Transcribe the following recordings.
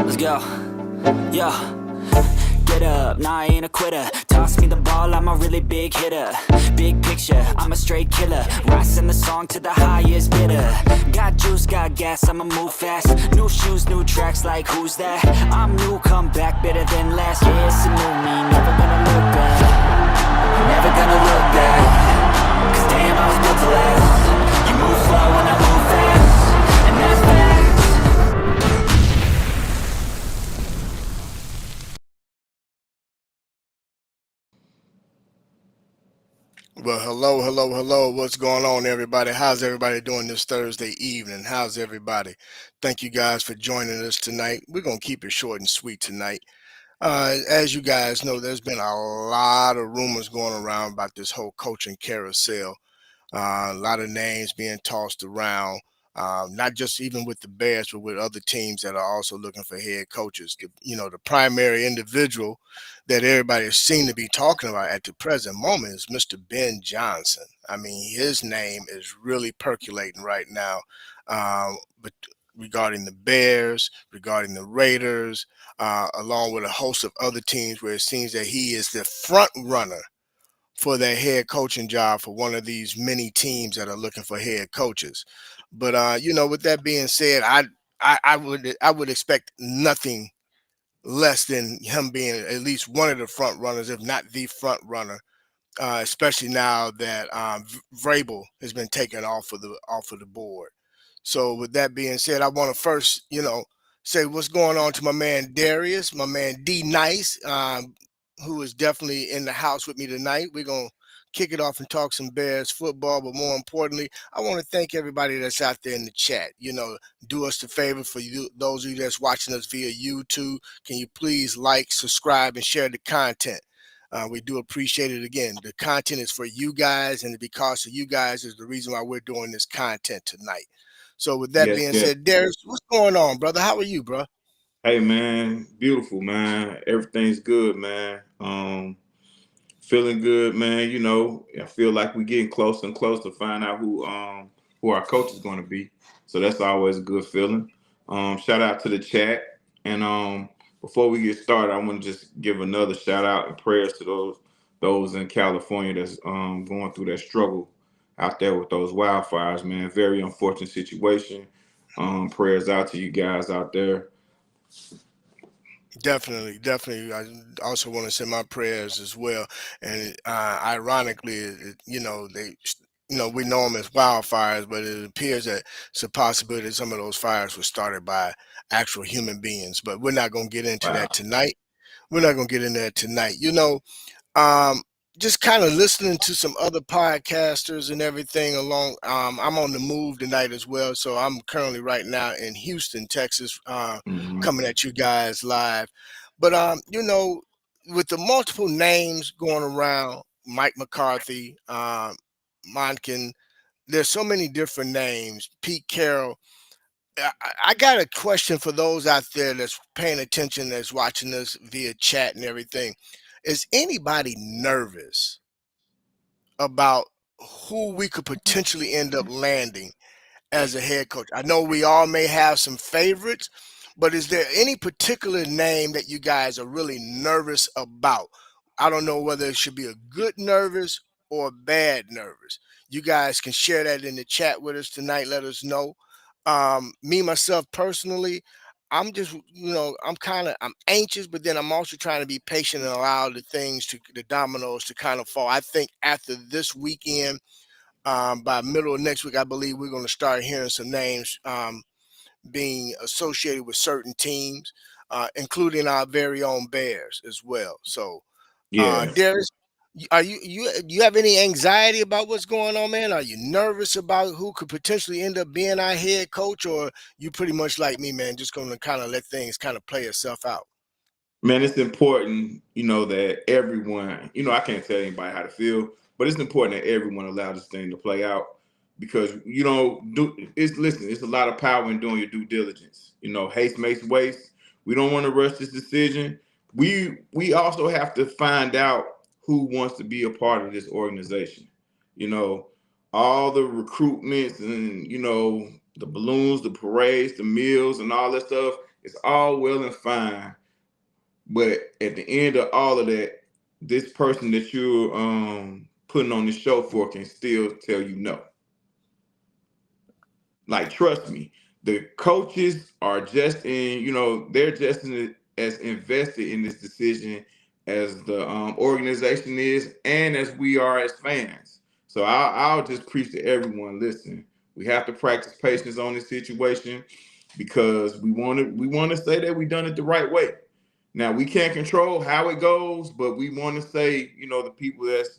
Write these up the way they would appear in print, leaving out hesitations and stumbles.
Let's go. Yo. Get up, nah, I ain't a quitter. Toss me the ball, I'm a really big hitter. Big picture, I'm a straight killer. Rising the song to the highest bidder. Got juice, got gas, I'ma move fast. New shoes, new tracks, like who's that? I'm new, come back, better than last. Yeah, it's a new me, never gonna look back. Never gonna look back. Cause damn, I was built to last. You move slow and I move fast. And that's facts. Well, hello, hello, hello. What's going on, everybody? How's everybody doing this Thursday evening? How's everybody? Thank you guys for joining us tonight. We're going to keep it short and sweet tonight. As you guys know, there's been a lot of rumors going around about this whole coaching carousel. A lot of names being tossed around, not just even with the Bears, but with other teams that are also looking for head coaches. The primary individual that everybody seems to be talking about at the present moment is Mr. Ben Johnson. I mean, his name is really percolating right now, but regarding the Bears, regarding the Raiders, along with a host of other teams where it seems that he is the front runner for their head coaching job for one of these many teams that are looking for head coaches. But with that being said, I would expect nothing less than him being at least one of the front runners, if not the front runner. Especially now that Vrabel has been taken off of the board. So with that being said, I want to first, say what's going on to my man Darius, my man D Nice, who is definitely in the house with me tonight. We're gonna kick it off and talk some Bears football, but more importantly, I want to thank everybody that's out there in the chat. Do us the favor for you, those of you that's watching us via YouTube. Can you please like, subscribe, and share the content? We do appreciate it. Again, the content is for you guys, and because of you guys is the reason why we're doing this content tonight. So with that Yes, being yes. said, Darius, what's going on, brother? How are you, bro? Hey man, beautiful man. Everything's good, man. Feeling good, man. I feel like we're getting closer and closer to find out who our coach is going to be. So that's always a good feeling. Shout out to the chat. And before we get started, I want to just give another shout out and prayers to those in California that's going through that struggle out there with those wildfires, man. Very unfortunate situation. Prayers out to you guys out there. Definitely, definitely. I also want to send my prayers as well. And ironically, we know them as wildfires, but it appears that it's a possibility that some of those fires were started by actual human beings. But we're not going to get into Wow. that tonight. We're not going to get into that tonight. Um, just kind of listening to some other podcasters and everything along. I'm on the move tonight as well, so I'm currently right now in Houston, Texas, Mhm. coming at you guys live. But with the multiple names going around, Mike McCarthy, Monken, there's so many different names. Pete Carroll. I got a question for those out there that's paying attention, that's watching this via chat and everything. Is anybody nervous about who we could potentially end up landing as a head coach? I know we all may have some favorites, but is there any particular name that you guys are really nervous about? I don't know whether it should be a good nervous or a bad nervous. You guys can share that in the chat with us tonight. Let us know. Me myself personally, I'm just, I'm anxious, but then I'm also trying to be patient and allow the dominoes to kind of fall. I think after this weekend, by middle of next week, I believe we're going to start hearing some names being associated with certain teams, including our very own Bears as well. So, Yeah. Darius, are you have any anxiety about what's going on, man? Are you nervous about who could potentially end up being our head coach, or you pretty much like me, man, just going to kind of let things kind of play itself out? Man, it's important, that everyone, I can't tell anybody how to feel, but it's important that everyone allow this thing to play out because, it's a lot of power in doing your due diligence. Haste makes waste. We don't want to rush this decision. We also have to find out who wants to be a part of this organization. You know, all the recruitments and, the balloons, the parades, the meals, and all that stuff. It's all well and fine, but at the end of all of that, this person that you're putting on the show for can still tell you no. Like, trust me, the coaches are just in, they're just as invested in this decision as the organization is, and as we are as fans. So I'll just preach to everyone: listen, we have to practice patience on this situation because we want to say that we done it the right way. Now we can't control how it goes, but we want to say, the people that's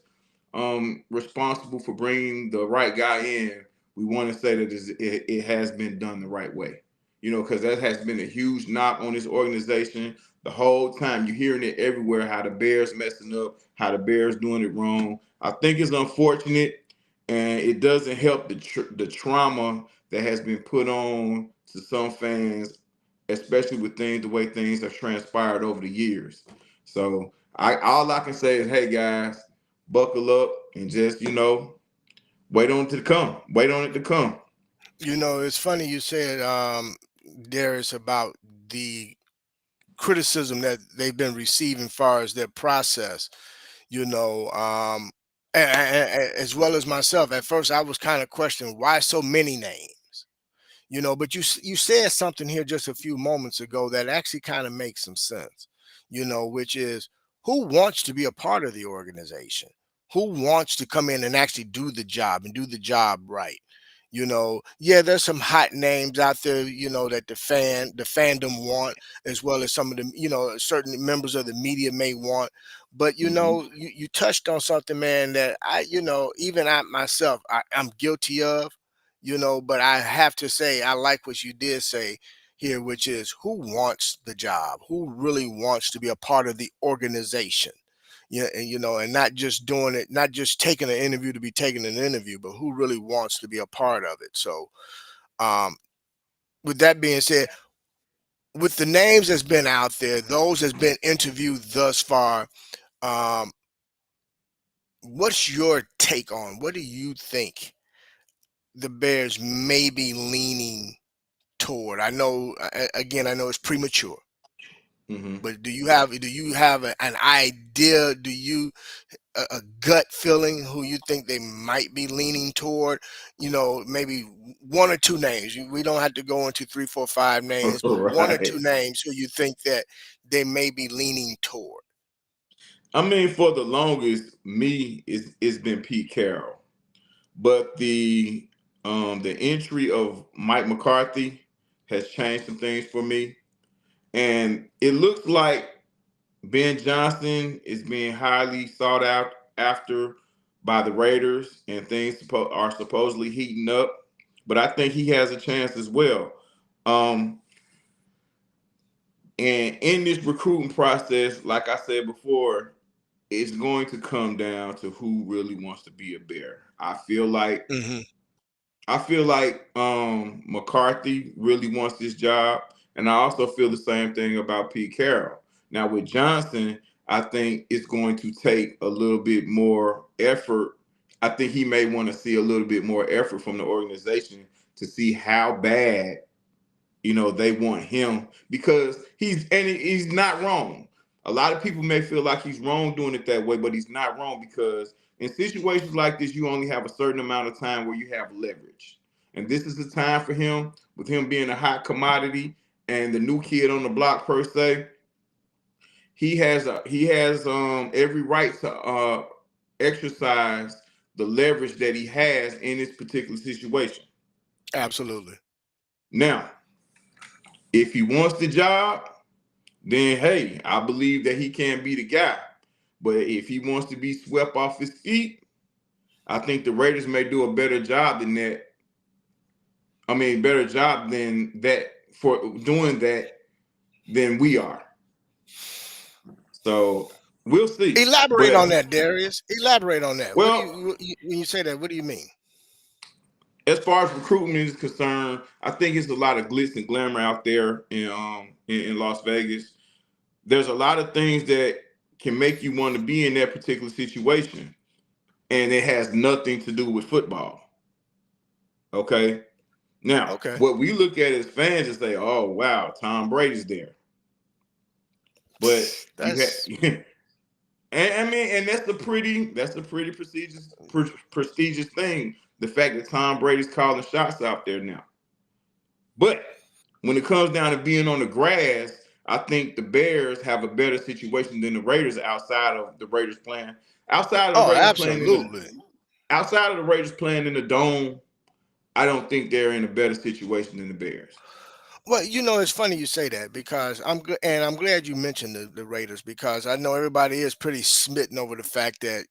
responsible for bringing the right guy in, we want to say that it has been done the right way. Because that has been a huge knock on this organization the whole time. You're hearing it everywhere, how the Bears messing up, how the Bears doing it wrong. I think it's unfortunate, and it doesn't help the trauma that has been put on to some fans, especially with the way things have transpired over the years. So all I can say is, hey guys, buckle up and just, wait on it to come. Wait on it to come. It's funny you said, Darius, about the criticism that they've been receiving far as their process. you know, um, as well as myself. At first, I was kind of questioning why so many names. But you said something here just a few moments ago that actually kind of makes some sense. Which is, who wants to be a part of the organization? Who wants to come in and actually do the job and do the job right? Yeah, there's some hot names out there, that the fandom want, as well as some of them, certain members of the media may want. But Hmm. you touched on something, man, that even I myself, I'm guilty of. But I have to say, I like what you did say here, which is, who wants the job? Who really wants to be a part of the organization? Yeah, and not just doing it, not just taking an interview to be taking an interview, but who really wants to be a part of it. So, um, with that being said, with the names that's been out there, those that's been interviewed thus far, um, what's your take on? What do you think the Bears may be leaning toward? I know, again, I know it's premature, Hmm. but do you have an idea? Do you a gut feeling who you think they might be leaning toward? Maybe one or two names. We don't have to go into three, four, five names, but one or two Right. names who you think that they may be leaning toward. I mean, for the longest, it's been Pete Carroll, but the entry of Mike McCarthy has changed some things for me, and it looks like Ben Johnson is being highly sought out after by the Raiders, and things are supposedly heating up. But I think he has a chance as well. Um, and in this recruiting process, like I said before, it's going to come down to who really wants to be a Bear. Hmm. I feel like McCarthy really wants this job, and I also feel the same thing about Pete Carroll. Now with Johnson, I think it's going to take a little bit more effort. I think he may want to see a little bit more effort from the organization to see how bad they want him, because he's not wrong. A lot of people may feel like he's wrong doing it that way, but he's not wrong, because in situations like this, you only have a certain amount of time where you have leverage. And this is the time for him, with him being a hot commodity and the new kid on the block per se. He has every right to exercise the leverage that he has in this particular situation. Absolutely. Now, if he wants the job, then hey, I believe that he can be the guy. But if he wants to be swept off his feet, I think the Raiders may do a better job than that. I mean, better job than that for doing that than we are. So we'll see. Elaborate But on that, Darius. Elaborate on that. well, When you say that? What do you mean? as far as recruitment is concerned, I think it's a lot of glitz and glamour out there in Las Vegas. There's a lot of things that can make you want to be in that particular situation, and it has nothing to do with football. Okay. Now, Okay. what we look at as fans and say, "Oh wow, Tom Brady's there," but you had, That's and I mean, and that's a pretty prestigious thing. The fact that Tom Brady's calling shots out there now. But when it comes down to being on the grass, I think the Bears have a better situation than the Raiders outside of the oh, Raiders playing in the absolutely. outside of the Raiders playing in the dome. I don't think they're in a better situation than the Bears. Well, it's funny you say that because I'm glad you mentioned the Raiders because I know everybody is pretty smitten over the fact that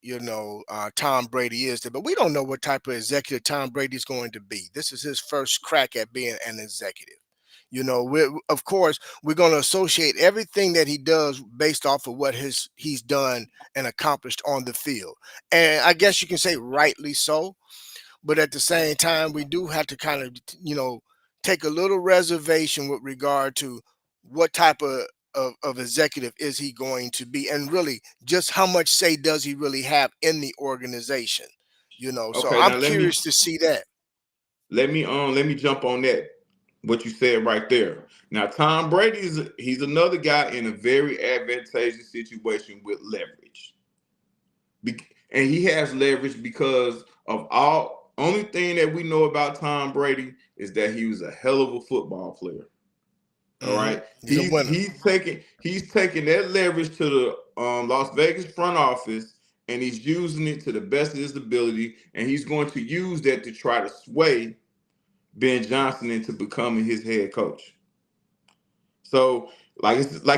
Tom Brady is there, but we don't know what type of executive Tom Brady is going to be. This is his first crack at being an executive. Of course, we're going to associate everything that he does based off of what he's done and accomplished on the field, and I guess you can say rightly so. But at the same time, we do have to kind of, take a little reservation with regard to what type of executive is he going to be, and really just how much say does he really have in the organization. So Okay, I'm now curious to see that. let me jump on that. What you said right there. Now Tom Brady he's another guy in a very advantageous situation with leverage. And he has leverage because of all only thing that we know about Tom Brady is that he was a hell of a football player. All Hmm. right. He's a He's winner. he's taking he's taking that leverage to the Las Vegas front office and he's using it to the best of his ability, and he's going to use that to try to sway Ben Johnson into becoming his head coach. So, like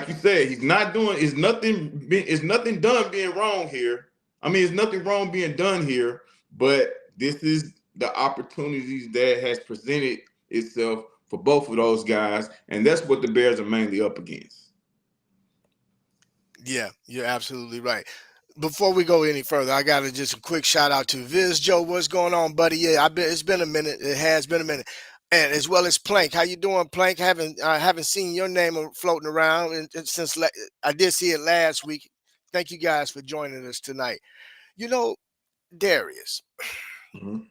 you said, he's not doing is nothing done being wrong here. I mean, it's nothing wrong being done here, but this is the opportunities that has presented itself for both of those guys, and that's what the Bears are mainly up against. Yeah, you're absolutely right. Before we go any further, I got to just a quick shout out to Viz Joe. What's going on, buddy? Yeah, it's been a minute. It has been a minute, and as well as Plank. How you doing, Plank? Haven't seen your name floating around since I did see it last week. Thank you guys for joining us tonight. You know, Darius, Mhm.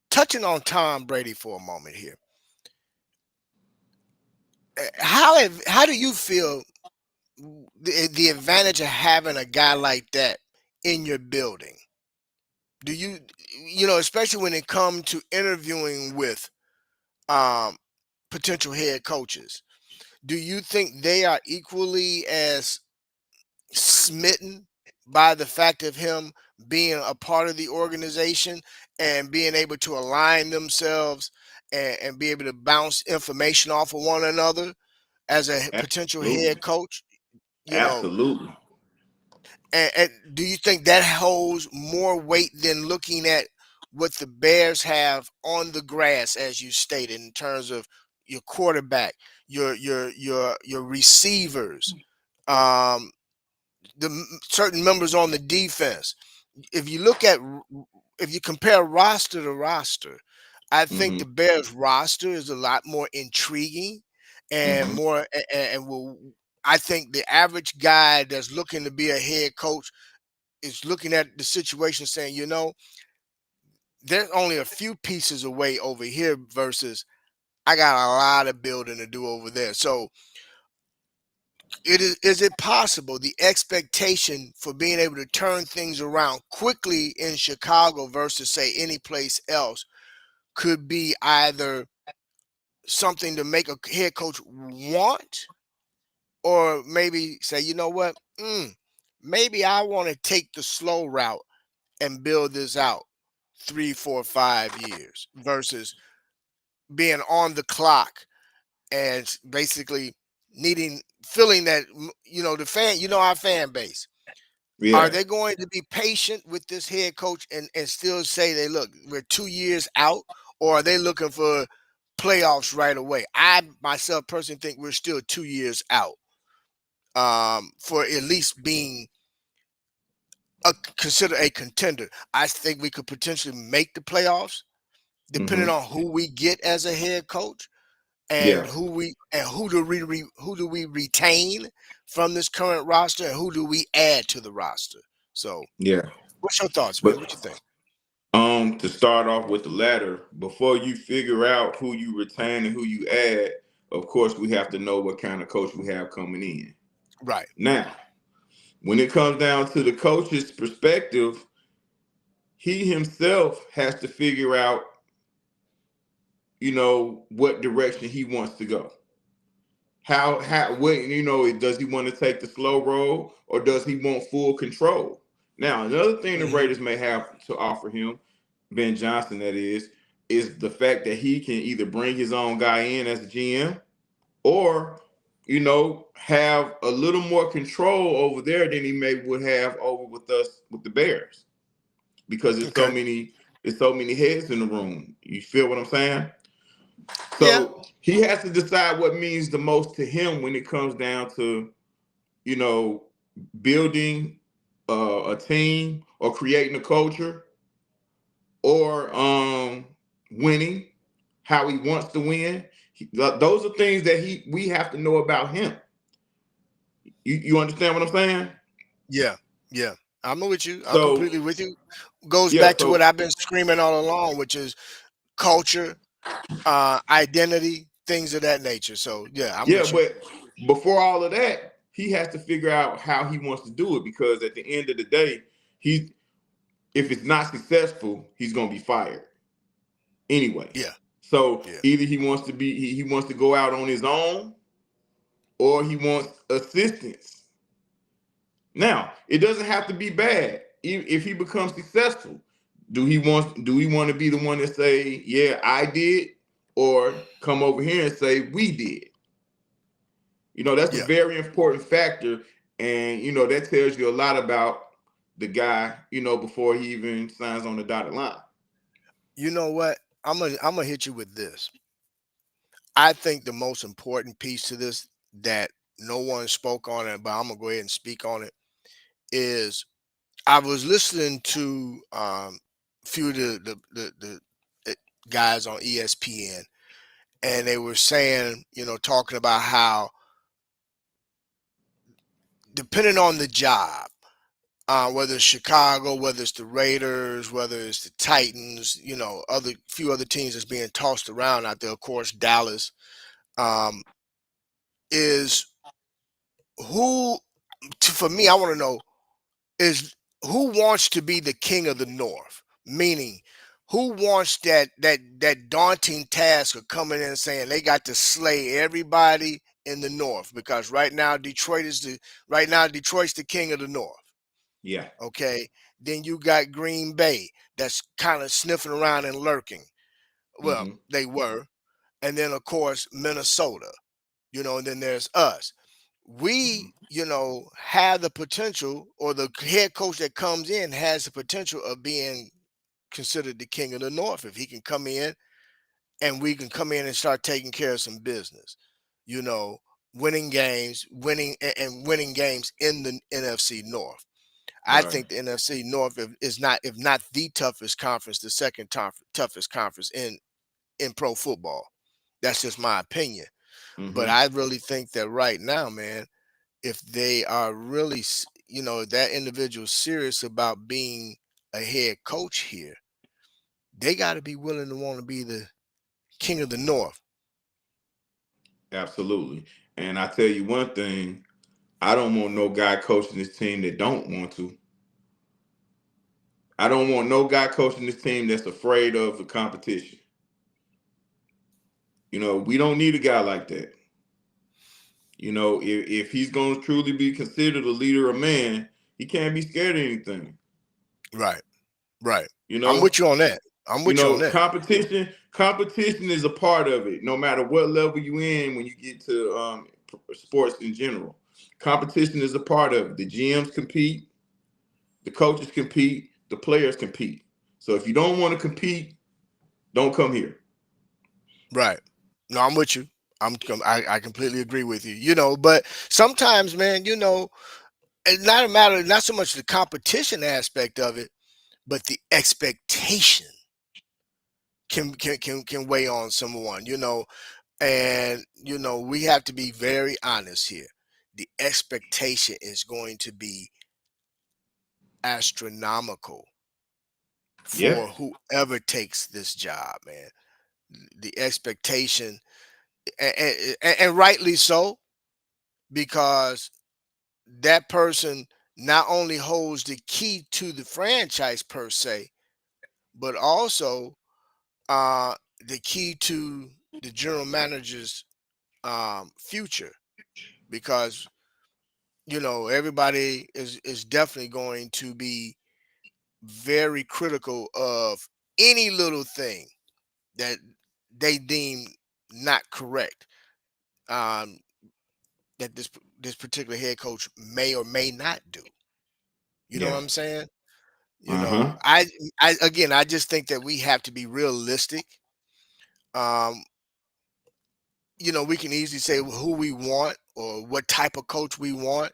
touching on Tom Brady for a moment here. How do you feel the advantage of having a guy like that in your building? Do especially when it comes to interviewing with um, potential head coaches, do you think they are equally as smitten by the fact of him being a part of the organization and being able to align themselves and be able to bounce information off of one another as a potential head Absolutely, coach? You know, absolutely. and do you think that holds more weight than looking at what the Bears have on the grass, as you stated, in terms of your quarterback, your receivers, um, certain members on the defense? If you look at if you compare roster to roster, I think Hmm. the Bears roster is a lot more intriguing and Hmm. more and will. I think the average guy that's looking to be a head coach is looking at the situation saying, there's only a few pieces away over here versus I got a lot of building to do over there. So is it possible the expectation for being able to turn things around quickly in Chicago versus say any place else could be either something to make a head coach want, or maybe say, you know what, maybe I want to take the slow route and build this out 3, 4, 5 years versus being on the clock and basically feeling that the fan, our fan base. Are Yeah, they going to be patient with this head coach and still say they look, we're 2 years out, or are they looking for playoffs right away? I myself personally think we're still 2 years out for at least being considered a contender. I think we could potentially make the playoffs depending hmm, on who we get as a head coach and yeah, who do we retain from this current roster and who do we add to the roster. So, yeah. what's your thoughts, But man? What you think? to start off with the latter, before you figure out who you retain and who you add, of course, we have to know what kind of coach we have coming in. Right. Now, when it comes down to the coach's perspective, he himself has to figure out, what direction he wants to go. What, does he want to take the slow road or does he want full control? Now, another thing the Hmm. Raiders may have to offer him, Ben Johnson, that is the fact that he can either bring his own guy in as a GM or, have a little more control over there than he may would have over with us with the Bears, because Okay. it's so many heads in the room. You feel what I'm saying? Yeah. So he has to decide what means the most to him when it comes down to, you know, building a team or creating a culture or winning, how he wants to win. Those are things that we have to know about him. You understand what I'm saying? Yeah. Yeah. I'm with you. I'm So completely with you. Goes yeah, back to what so I've been screaming all along, which is culture, identity, things of that nature. So yeah, I'm yeah, with you. but before all of that, he has to figure out how he wants to do it, because at the end of the day, he if it's not successful, he's gonna be fired anyway. Yeah. So Yeah. either he wants to go out on his own or he wants assistance. Now, it doesn't have to be bad. If he becomes successful, do we want to be the one that say, yeah, I did, or come over here and say we did? That's a Yeah. very important factor, and that tells you a lot about the guy, before he even signs on the dotted line. You know what? I'm gonna hit you with this. I think the most important piece to this that no one spoke on it, but I'm gonna go ahead and speak on it, is I was listening to a few of the guys on ESPN, and they were saying, talking about how depending on the job, whether it's Chicago, whether it's the Raiders, whether it's the Titans, other few other teams that's being tossed around out there. Of course, Dallas um, is who. For me, I want to know is who wants to be the king of the North, meaning who wants that daunting task of coming in and saying they got to slay everybody in the North, because right now Detroit's the king of the North. Yeah. Okay. Then you got Green Bay that's kind of sniffing around and lurking. Well, Hmm. they were. And then, of course, Minnesota, and then there's us. We, have the potential, or the head coach that comes in has the potential of being considered the king of the North if he can come in and we can come in and start taking care of some business, you know, winning games, and winning games in the NFC North. I Right. think the NFC North is not, if not the toughest conference, the second toughest conference in pro football. That's just my opinion. But Hmm. I really think that right now, man, if they are really, that individual serious about being a head coach here, they got to be willing to want to be the king of the North. Absolutely. And I tell you one thing, I don't want no guy coaching this team that don't want to. I don't want no guy coaching this team that's afraid of the competition. We don't need a guy like that. If he's going to truly be considered a leader of man, he can't be scared of anything. Right, right. You I'm know, with you on that. I'm with you on that. competition is a part of it. No matter what level you in, when you get to sports in general, competition is a part of it. The GMs compete, the coaches compete, the players compete. So if you don't want to compete, don't come here. Right. No, I'm with you. I completely agree with you. But sometimes, man, it's not a matter, not so much the competition aspect of it, but the expectation can weigh on someone, and we have to be very honest here. The expectation is going to be astronomical Yeah. for whoever takes this job, man. The expectation, and rightly so, because that person not only holds the key to the franchise per se, but also uh, the key to the general manager's future, because everybody is definitely going to be very critical of any little thing that they deem not correct, um, that this particular head coach may or may not do. You know what Yeah. I'm saying? Uh-huh. I again, I just think that we have to be realistic. Um, we can easily say who we want or what type of coach we want.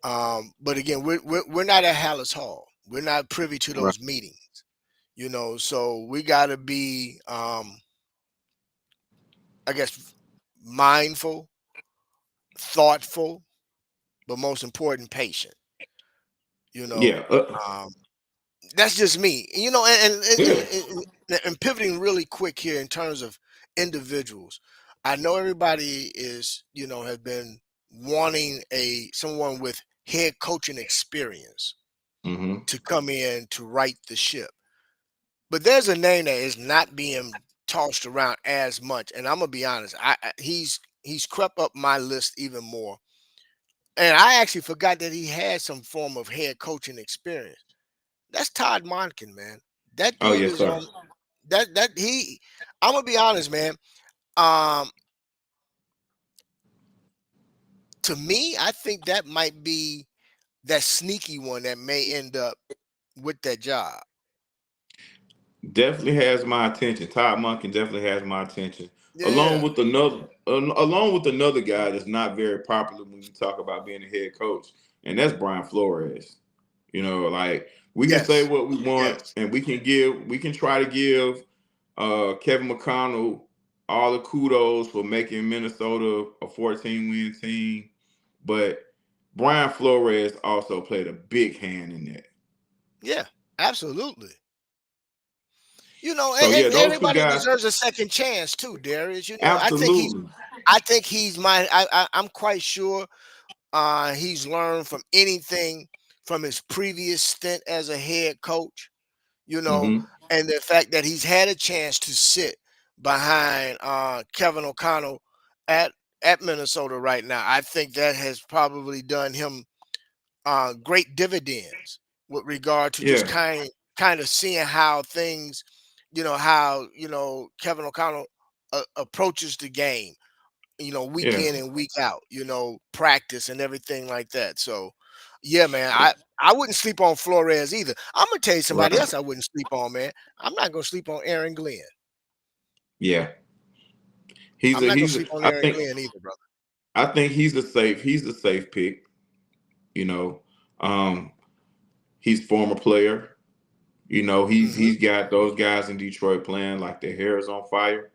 But again, we're not at Hallis Hall. We're not privy to Right. those meetings. So we got to be, I guess, mindful, thoughtful, but most important, patient. You know, Yeah. um, that's just me. And, Yeah. and pivoting really quick here in terms of individuals. I know everybody has been wanting someone with head coaching experience Mm-hmm. to come in to right the ship. But there's a name that is not being tossed around as much, and I'm gonna be honest. He's crept up my list even more, and I actually forgot that he had some form of head coaching experience. That's Todd Monken, man. That Oh, dude yes, is sir. on that he. I'm gonna be honest, man. Um, to me, I think that might be that sneaky one that may end up with that job. Definitely has my attention. Todd Monken definitely has my attention. Yeah. Along with another guy that's not very popular when you talk about being a head coach, and that's Brian Flores. Like, we can say Yes. what we want, Yes. and we can try to give Kevin McConnell all the kudos for making Minnesota a 14-win team, but Brian Flores also played a big hand in that. Yeah. Absolutely. So yeah, And those two everybody guys, deserves a second chance too, Darius. absolutely. I think he's my I'm quite sure he's learned from anything from his previous stint as a head coach, you know, Hmm. and the fact that he's had a chance to sit behind Kevin O'Connell at Minnesota right now. I think that has probably done him great dividends with regard to just Yeah, kind of seeing how things, how Kevin O'Connell approaches the game, week yeah, in and week out, practice and everything like that. So, yeah, man, I wouldn't sleep on Flores either. I'm gonna tell you somebody right. else I wouldn't sleep on, man. I'm not gonna sleep on Aaron Glenn. Yeah, I'm not gonna he's a, sleep on Aaron Glenn either, brother. I think he's a safe pick. You know, um, he's former player. Hmm. He's got those guys in Detroit playing like their hair is on fire.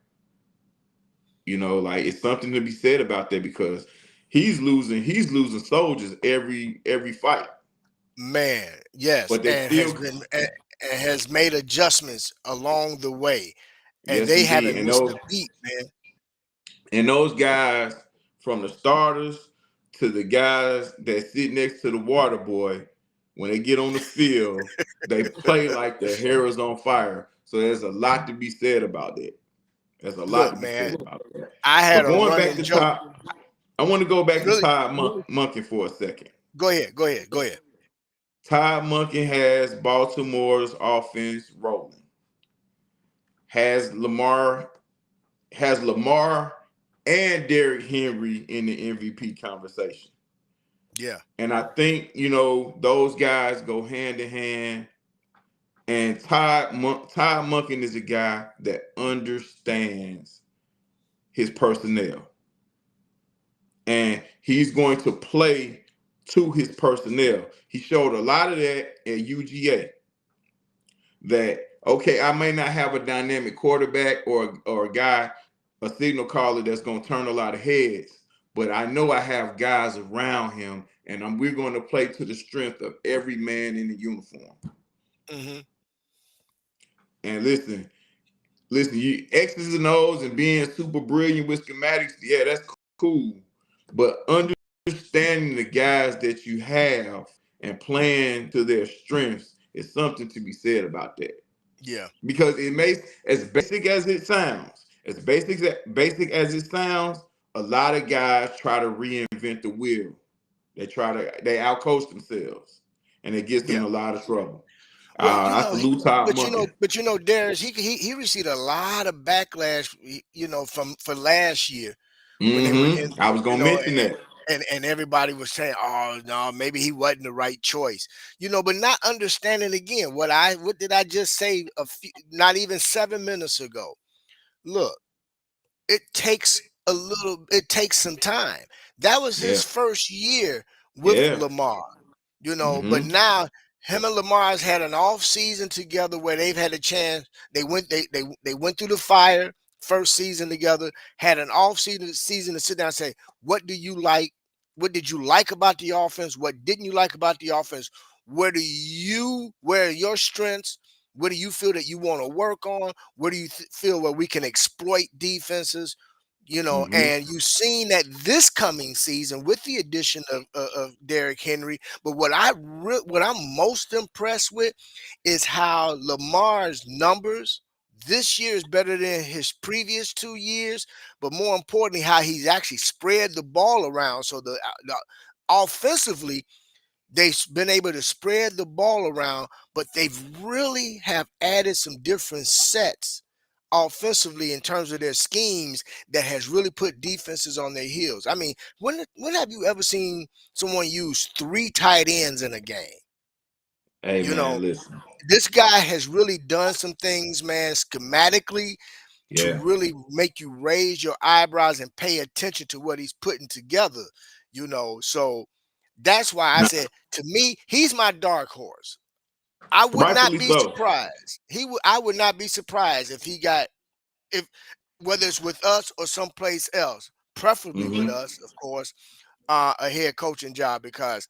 Like, it's something to be said about that because he's losing soldiers every fight, Man, yes, but they still. and has made adjustments along the way, and Yes, they indeed. haven't And missed a those beat, man. and those guys, from the starters to the guys that sit next to the water boy, when they get on the field, they play like their hair is on fire. So there's a lot to be said about that. There's a lot Look, to be man, said about that. I had But a going back running to joke. Todd, I want to go back to Really, Todd Monken for a second. go ahead, go ahead, go ahead. Todd Monken has Baltimore's offense rolling. Has Lamar has Lamar and Derrick Henry in the MVP conversation. Yeah, And I think, those guys go hand in hand. And Todd Monken is a guy that understands his personnel. And he's going to play to his personnel. He showed a lot of that at UGA. That, okay, I may not have a dynamic quarterback or a guy, a signal caller that's going to turn a lot of heads, but I know I have guys around him, and we're going to play to the strength of every man in the uniform. hmm And listen, you X's and O's and being super brilliant with schematics, yeah, that's cool. But understanding the guys that you have and playing to their strengths is something to be said about that. Yeah. Because it makes, as basic as it sounds, basic as it sounds, a lot of guys try to reinvent the wheel. They outcoach themselves, and it gets them Yeah. in a lot of trouble. Well, I salute Todd Monken. Darius, he received a lot of backlash, from for last year when they were in, I was gonna mention that. and everybody was saying, "Oh no, maybe he wasn't the right choice," but not understanding again what did I just say not even 7 minutes ago? Look, it takes some time. That was Yeah, his first year with yeah. Lamar, but Mm-hmm. now him and Lamar's had an off season together where they've had a chance. They went through the fire first season together, had an off season to sit down and say, what do you like? What did you like about the offense? What didn't you like about the offense? Where are your strengths? What do you feel that you want to work on? Where do you feel where we can exploit defenses? Mm-hmm. And you've seen that this coming season with the addition of Derrick Henry. But what I'm most impressed with is how Lamar's numbers this year is better than his previous 2 years. But more importantly, how he's actually spread the ball around. So the offensively, they've been able to spread the ball around, but they've really have added some different sets offensively in terms of their schemes that has really put defenses on their heels. I mean, when have you ever seen someone use three tight ends in a game? Hey You know, man, listen. this guy has really done some things, man, schematically to Yeah. really make you raise your eyebrows and pay attention to what he's putting together. So that's why I Now, said, to me, he's my dark horse. I would not rightfully be so. surprised. I would not be surprised if he got if whether it's with us or someplace else, preferably with Mm-hmm. us, of course, a head coaching job, because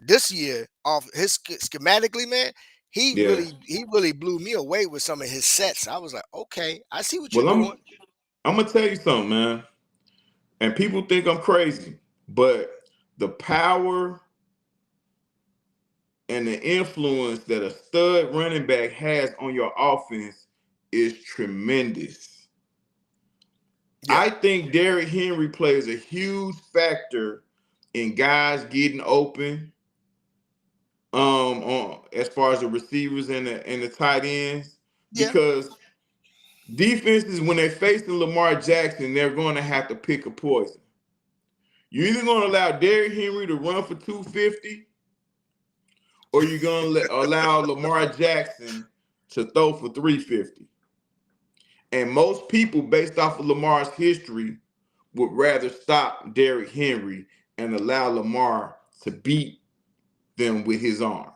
this year off his schematically, man, Yeah. he really blew me away with some of his sets. I was like, okay, I see what you're Well, doing. I'm gonna tell you something, man. And people think I'm crazy, but the power and the influence that a stud running back has on your offense is tremendous. Yeah, I think Derrick Henry plays a huge factor in guys getting open, on as far as the receivers and the tight ends, yeah, because defenses, when they're facing Lamar Jackson, they're going to have to pick a poison. You're either going to allow Derrick Henry to run for 250, or you're going to allow Lamar Jackson to throw for 350. And most people, based off of Lamar's history, would rather stop Derrick Henry and allow Lamar to beat them with his arm.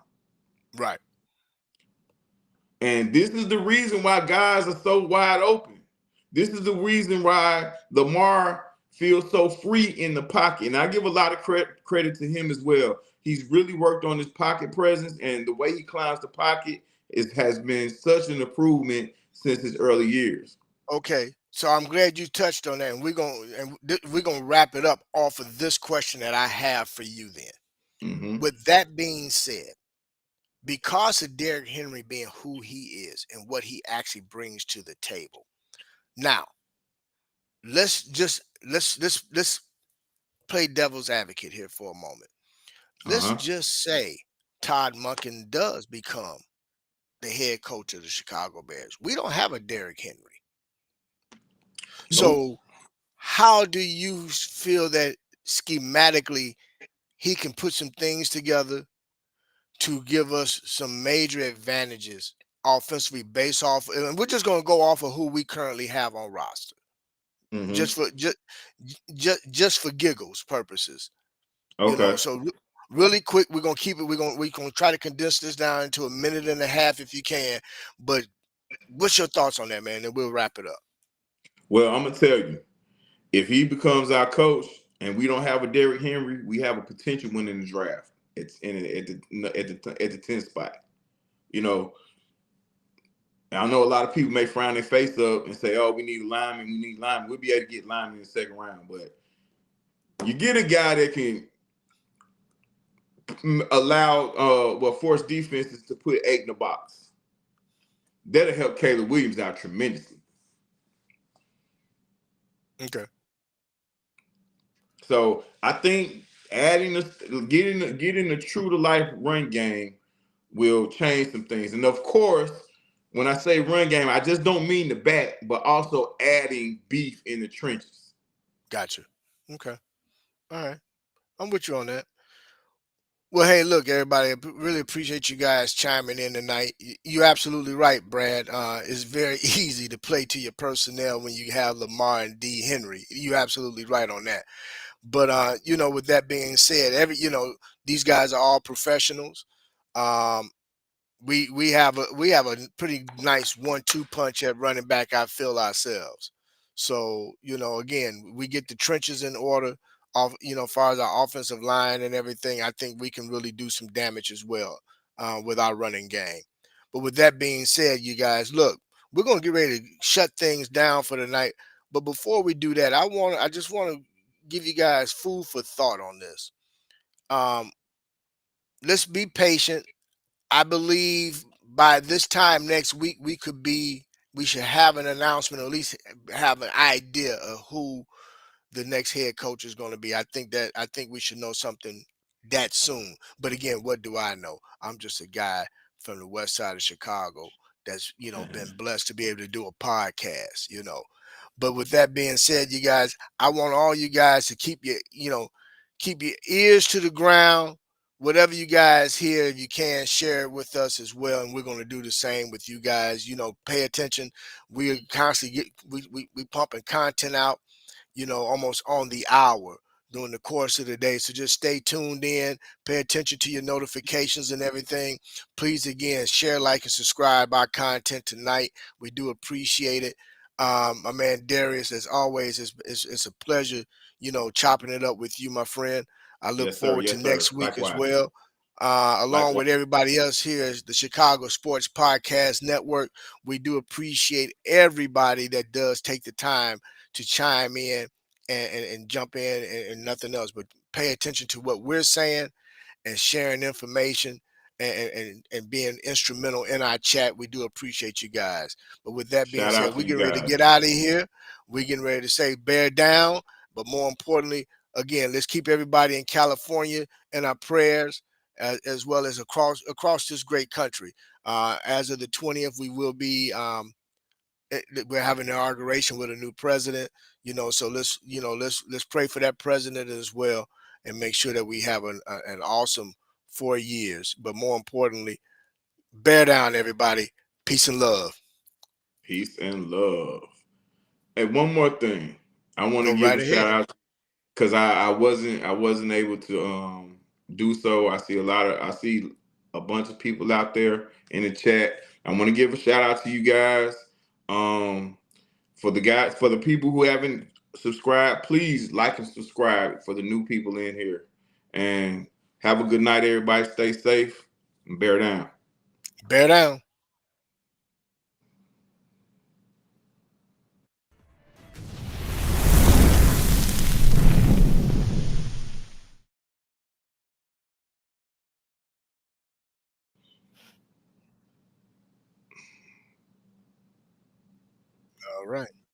right. And this is the reason why guys are so wide open. This is the reason why Lamar feels so free in the pocket. And I give a lot of credit to him as well. He's really worked on his pocket presence, and the way he climbs the pocket has been such an improvement since his early years. Okay, so I'm glad you touched on that, and we're gonna wrap it up off of this question that I have for you. Then, Hmm. with that being said, because of Derrick Henry being who he is and what he actually brings to the table, now let's play devil's advocate here for a moment. Let's Uh-huh. just say Todd Monken does become the head coach of the Chicago Bears. We don't have a Derrick Henry. Nope. So how do you feel that schematically he can put some things together to give us some major advantages offensively based off, and we're just going to go off of who we currently have on roster, Hmm. just for just for giggles purposes. Okay. So really quick, we're gonna keep it. We're gonna try to condense this down into a minute and a half if you can. But what's your thoughts on that, man? And we'll wrap it up. Well, I'm gonna tell you, if he becomes our coach and we don't have a Derrick Henry, we have a potential win in the draft. It's in at the 10th spot. You know, And I know a lot of people may frown their face up and say, "Oh, we need linemen. We need linemen." We'll be able to get linemen in the second round, but you get a guy that can allow, force defenses to put 8 in the box. That'll help Caleb Williams out tremendously. Okay. So I think getting the true to life run game will change some things. And of course, when I say run game, I just don't mean the back, but also adding beef in the trenches. Gotcha. Okay. All right. I'm with you on that. Well, hey, look, everybody, I really appreciate you guys chiming in tonight. You're absolutely right, Brad. It's very easy to play to your personnel when you have Lamar and D. Henry. You're absolutely right on that. But with that being said, these guys are all professionals. Um, we have a pretty nice 1-2 punch at running back. I feel ourselves. So again, we get the trenches in order. Off, as far as our offensive line and everything, I think we can really do some damage as well with our running game. But with that being said, you guys, look, we're gonna get ready to shut things down for the night. But before we do that, I just want to give you guys food for thought on this. Um, let's be patient. I believe by this time next week we should have an announcement, or at least have an idea of who the next head coach is going to be. I think we should know something that soon. But again, what do I know? I'm just a guy from the west side of Chicago that's been blessed to be able to do a podcast. But with that being said, you guys, I want all you guys to keep your ears to the ground. Whatever you guys hear, if you can, share it with us as well, and we're going to do the same with you guys. Pay attention. We constantly we pumping content out, almost on the hour during the course of the day. So just stay tuned in, pay attention to your notifications and everything. Please, again, share, like, and subscribe our content tonight. We do appreciate it. My man Darius, as always, it's a pleasure, chopping it up with you, my friend. I look Yes, sir. forward to Yes, sir. next week as Likewise. well. Along Likewise. with everybody else here is the Chicago Sports Podcast Network. We do appreciate everybody that does take the time to chime in and jump in and nothing else, but pay attention to what we're saying and sharing information and being instrumental in our chat. We do appreciate you guys. But with that being Shout said, out to we you getting ready to guys. get out of here. We getting ready to say bear down, but more importantly, again, let's keep everybody in California in our prayers, as well as across this great country. As of the 20th, we will be we're having an inauguration with a new president, so let's pray for that president as well, and make sure that we have an awesome 4 years. But more importantly, bear down, everybody. Peace and love. Peace and love. And one more thing, I want to Go give right a shout ahead. out because I wasn't able to do so. I see a bunch of people out there in the chat. I want to give a shout out to you guys. Um, for the people who haven't subscribed, please like and subscribe for the new people in here. And have a good night, everybody. Stay safe and bear down. Bear down. All right.